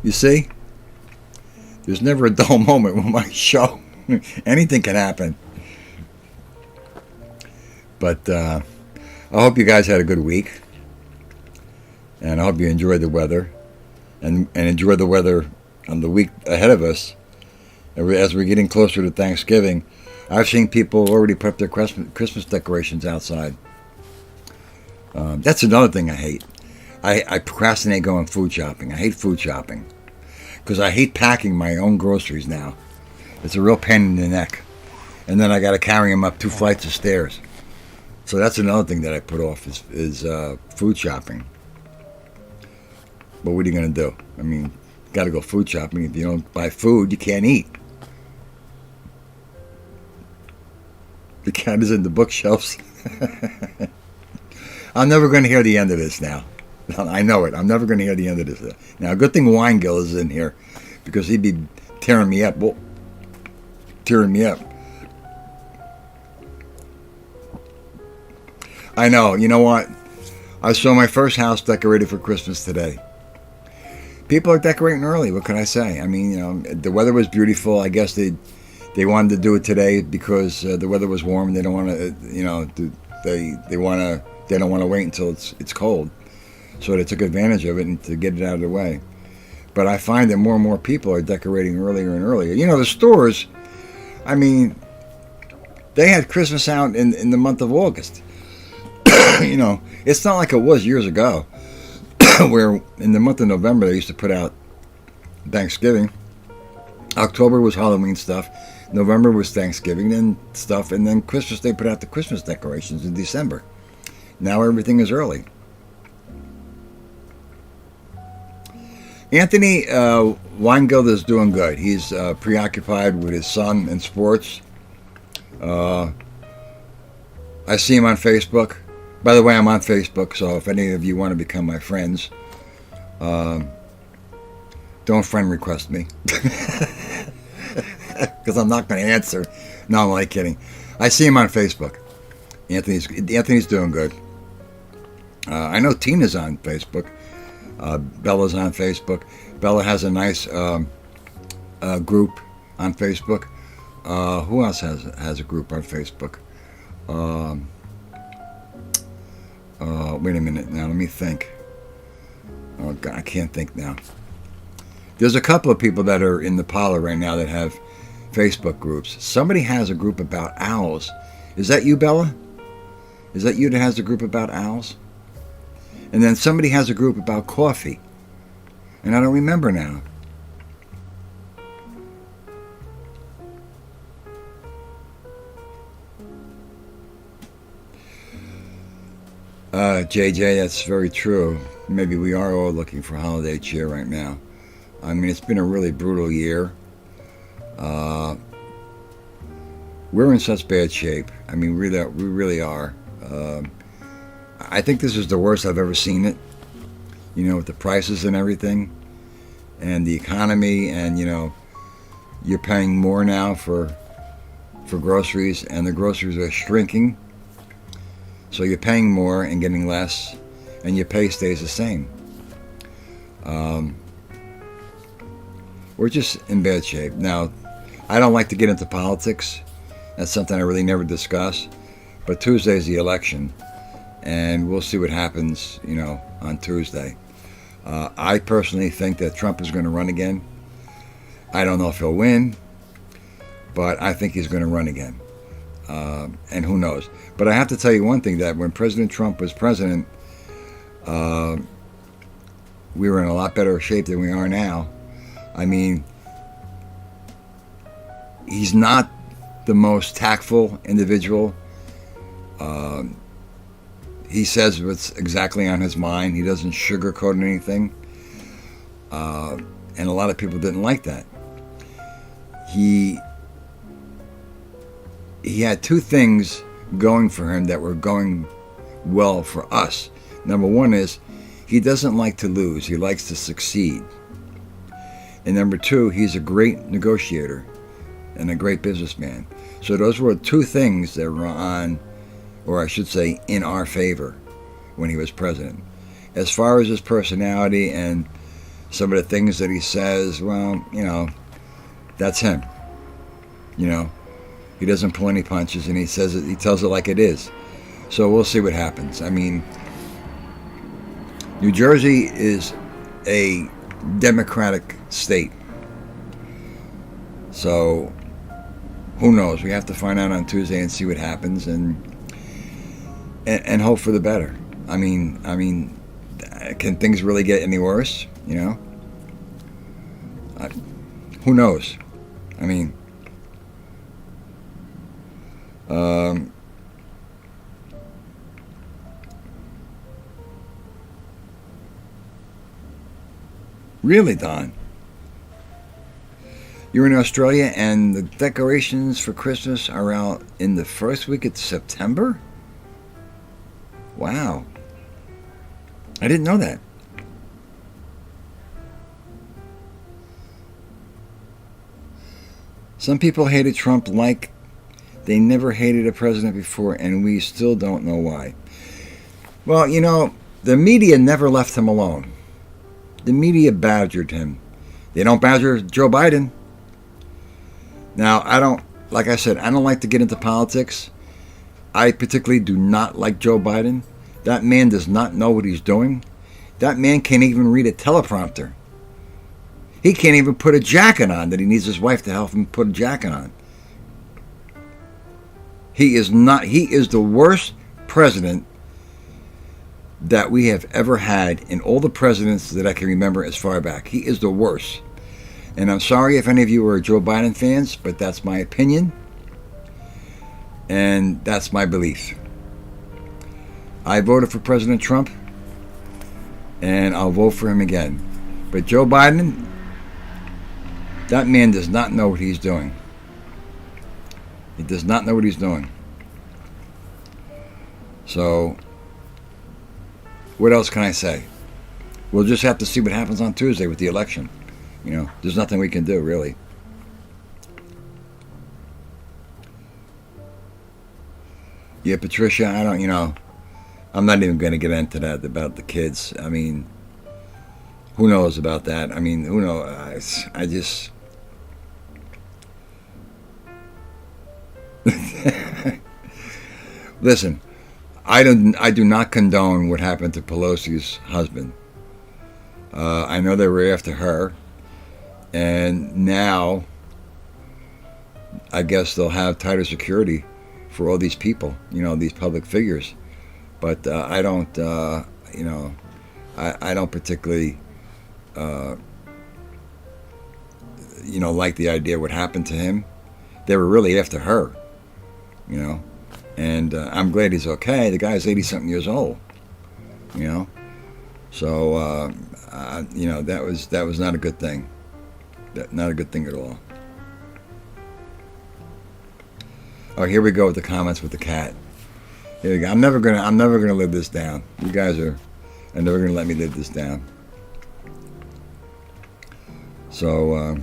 You see, there's never a dull moment with my show. Anything can happen. But I hope you guys had a good week. And I hope you enjoyed the weather. And enjoy the weather on the week ahead of us. As we're getting closer to Thanksgiving, I've seen people already put up their Christmas decorations outside. That's another thing I hate. I procrastinate going food shopping. I hate food shopping. Because I hate packing my own groceries now. It's a real pain in the neck. And then I got to carry them up 2 flights of stairs. So that's another thing that I put off is food shopping. But what are you going to do? I mean, got to go food shopping. If you don't buy food, you can't eat. The cat is in the bookshelves. I'm never going to hear the end of this now. I know it. I'm never going to hear the end of this. Now, good thing Weingill is in here because he'd be tearing me up. Well, tearing me up. I know. You know what? I saw my first house decorated for Christmas today. People are decorating early. What can I say? I mean, you know, the weather was beautiful. I guess they wanted to do it today because the weather was warm. They don't want to, you know, they don't want to wait until it's cold. So they took advantage of it and to get it out of the way. But I find that more and more people are decorating earlier and earlier. You know, the stores, I mean, they had Christmas out in the month of August. You know, it's not like it was years ago where in the month of November they used to put out Thanksgiving. October was Halloween stuff. November was Thanksgiving and stuff. And then Christmas, they put out the Christmas decorations in December. Now everything is early. Anthony Weingild is doing good. He's preoccupied with his son and sports. I see him on Facebook. By the way, I'm on Facebook, so if any of you want to become my friends, don't friend request me. Because I'm not going to answer. No, I'm only kidding. I see him on Facebook. Anthony's doing good. I know Tina's on Facebook. Bella's on Facebook. Bella has a nice group on Facebook. Who else has a group on Facebook? Wait a minute now. Let me think. Oh God, I can't think now. There's a couple of people that are in the Parlor right now that have Facebook groups. Somebody has a group about owls. Is that you, Bella? Is that you that has a group about owls? And then somebody has a group about coffee. And I don't remember now. JJ, that's very true. Maybe we are all looking for holiday cheer right now. I mean, it's been a really brutal year. We're in such bad shape. I mean, we really are. I think this is the worst I've ever seen it. You know, with the prices and everything, and the economy, and you know, you're paying more now for groceries, and the groceries are shrinking. So you're paying more and getting less, and your pay stays the same. We're just in bad shape. Now, I don't like to get into politics. That's something I really never discuss. But Tuesday's the election, and we'll see what happens, you know, on Tuesday. I personally think that Trump is going to run again. I don't know if he'll win, but I think he's going to run again. And who knows? But I have to tell you one thing, that when President Trump was president, we were in a lot better shape than we are now. I mean, he's not the most tactful individual. He says what's exactly on his mind. He doesn't sugarcoat anything. And a lot of people didn't like that. He had two things going for him that were going well for us. Number one is he doesn't like to lose. He likes to succeed. And number two, he's a great negotiator and a great businessman. So those were two things that were on, or I should say, in our favor when he was president. As far as his personality and some of the things that he says, well, you know, that's him. You know, he doesn't pull any punches, and he says it, he tells it like it is. So we'll see what happens. I mean, New Jersey is a Democratic state. So who knows? We have to find out on Tuesday and see what happens, and hope for the better. I mean, can things really get any worse? You know, who knows? I mean, really, Don? You're in Australia and the decorations for Christmas are out in the first week of September? Wow. I didn't know that. Some people hated Trump like they never hated a president before, and we still don't know why. Well, you know, the media never left him alone. The media badgered him. They don't badger Joe Biden. Now, like I said, I don't like to get into politics. I particularly do not like Joe Biden. That man does not know what he's doing. That man can't even read a teleprompter. He can't even put a jacket on that he needs his wife to help him put a jacket on. He is the worst president that we have ever had in all the presidents that I can remember as far back. He is the worst. And I'm sorry if any of you are Joe Biden fans, but that's my opinion. And that's my belief. I voted for President Trump, and I'll vote for him again. But Joe Biden, that man does not know what he's doing. He does not know what he's doing. So, what else can I say? We'll just have to see what happens on Tuesday with the election. You know, there's nothing we can do, really. Yeah, Patricia, I'm not even going to get into that about the kids. I mean, who knows about that? I mean, who knows? I just... Listen, I do not condone what happened to Pelosi's husband. I know they were after her, and now I guess they'll have tighter security for all these people, these public figures. But I don't, I don't particularly, like the idea of what happened to him. They were really after her, and I'm glad he's okay. The guy's 80-something years old, so that was not a good thing. Not a good thing at all. Oh, here we go with the comments with the cat. Here we go. I'm never gonna live this down. You guys are never gonna let me live this down. So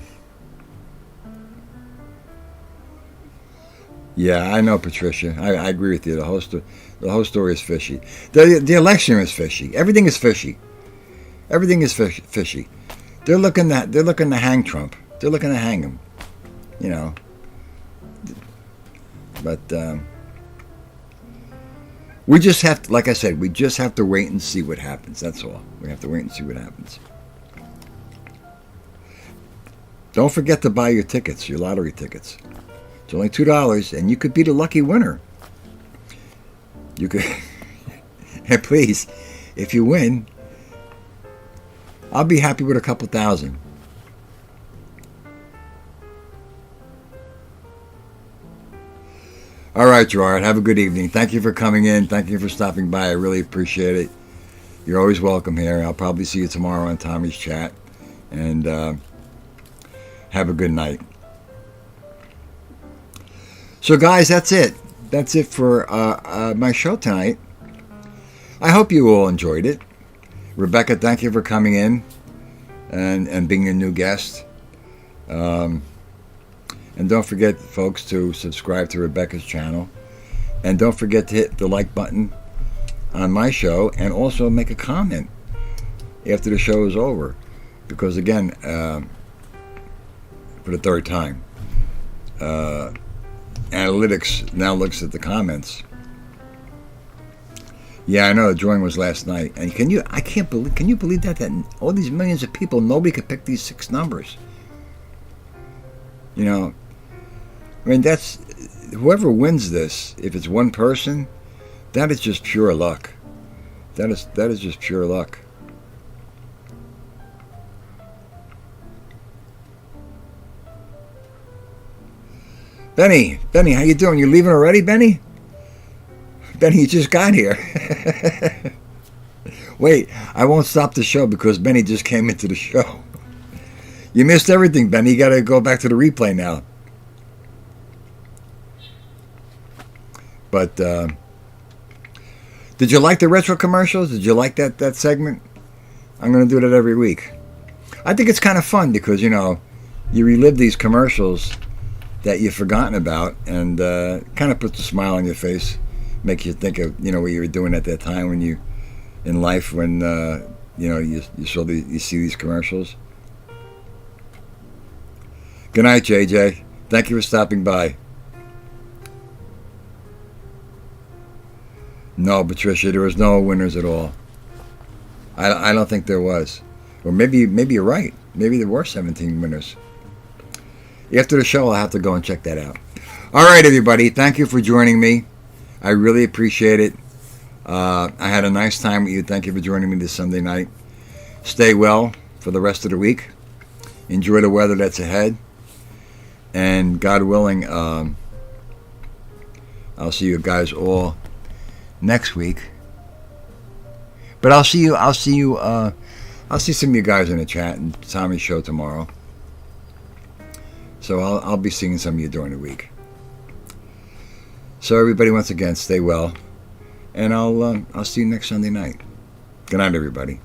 yeah, I know, Patricia. I agree with you. The whole story is fishy. The election is fishy. Everything is fishy. Everything is fishy. They're looking to hang Trump. They're looking to hang him. But We just have to, like I said, we just have to wait and see what happens. That's all. We have to wait and see what happens. Don't forget to buy your tickets, your lottery tickets. It's only $2, and you could be the lucky winner. You could, and please, if you win, I'll be happy with a couple thousand. All right, Gerard, have a good evening. Thank you for coming in. Thank you for stopping by. I really appreciate it. You're always welcome here. I'll probably see you tomorrow on Tommy's Chat. And have a good night. So, guys, that's it. That's it for my show tonight. I hope you all enjoyed it. Rebecca, thank you for coming in and being a new guest. And don't forget, folks, to subscribe to Rebecca's channel. And don't forget to hit the like button on my show and also make a comment after the show is over. Because, again, for the third time, Analytics now looks at the comments. Yeah, I know, the drawing was last night. And can you believe that all these millions of people, nobody could pick these 6 numbers? You know, I mean, that's, whoever wins this, if it's one person, that is just pure luck. That is just pure luck. Benny, how you doing? You leaving already, Benny? Benny, you just got here. Wait, I won't stop the show because Benny just came into the show. You missed everything, Benny. You got to go back to the replay now. But did you like the retro commercials? Did you like that segment? I'm going to do that every week. I think it's kind of fun because, you know, you relive these commercials that you've forgotten about, and kind of puts a smile on your face, makes you think of, you know, what you were doing at that time when you, in life, when you know, you see these commercials. Good night, JJ. Thank you for stopping by. No, Patricia, there was no winners at all. I don't think there was, or maybe you're right. Maybe there were 17 winners. After the show, I'll have to go and check that out. All right, everybody. Thank you for joining me. I really appreciate it. I had a nice time with you. Thank you for joining me this Sunday night. Stay well for the rest of the week. Enjoy the weather that's ahead. And God willing, I'll see you guys all next week. But I'll see some of you guys in the chat and Tommy's show tomorrow. So I'll be seeing some of you during the week. So everybody, once again, stay well, and I'll see you next Sunday night. Good night, everybody.